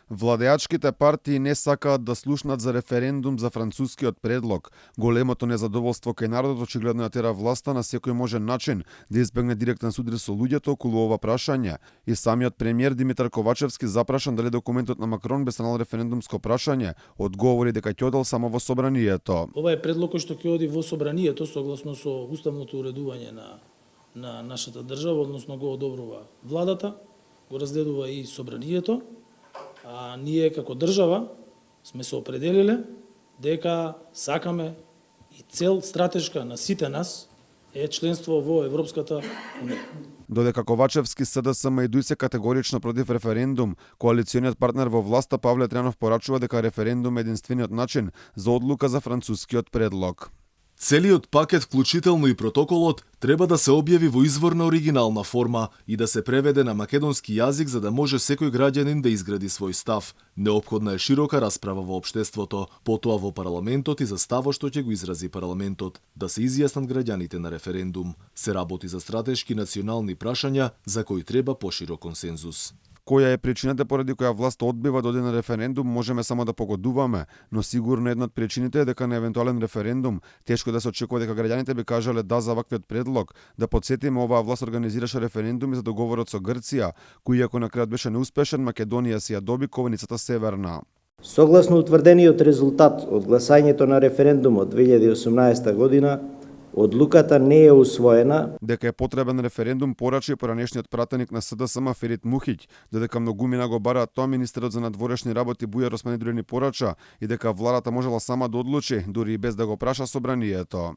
Владеачките партии не сакаат да слушнат за референдум за францускиот предлог. Големото незадоволство кај народот очигледно ја тера власта на секој можен начин да избегне директен судрир со луѓето околу ова прашање. И самиот премиер Димитар Ковачевски запрашан дали документот на Макрон би станал референдумско прашање, одговори дека ќе одел само во собранието. Ова е предлог кој што ќе оди во собранието согласно со уставното уредување на нашата држава, односно го одобрува владата, го разгледува и собранието. А ние како држава сме се определиле дека сакаме и цел стратешка на сите нас е членство во Европската унија. Додека Ковачевски СДСМ и ДУИ се категорично против референдум, коалициониот партнер во власта Павле Трајанов порачува дека референдум е единствениот начин за одлука за францускиот предлог. Целиот пакет, вклучително и протоколот, треба да се објави во изворна оригинална форма и да се преведе на македонски јазик за да може секој граѓанин да изгради свој став. Неопходна е широка расправа во општеството, потоа во парламентот и за ставот што ќе го изрази парламентот, да се изјаснат граѓаните на референдум. Се работи за стратешки национални прашања за кои треба поширок консензус. Која е причината поради која власта одбива да оди на референдум, можеме само да погодуваме, но сигурно една од причините е дека на евентуален референдум тешко да се очекува дека граѓаните би кажале да за ваквиот предлог. Да потсетиме, оваа власт организираше референдуми за договорот со Грција, кој иако на крајот беше неуспешен, Македонија си ја доби ковеницата Северна. Согласно утврдениот резултат од гласањето на референдумот 2018 година, одлуката не е усвоена. Дека е потребен референдум порачи поранешниот пратеник на СДСМ Ферит Мухиќ, додека многумина го бараат тоа, министерот за надворешни работи Бујар Османи дури ни порача и дека владата можела сама да одлучи, дури и без да го праша собранието.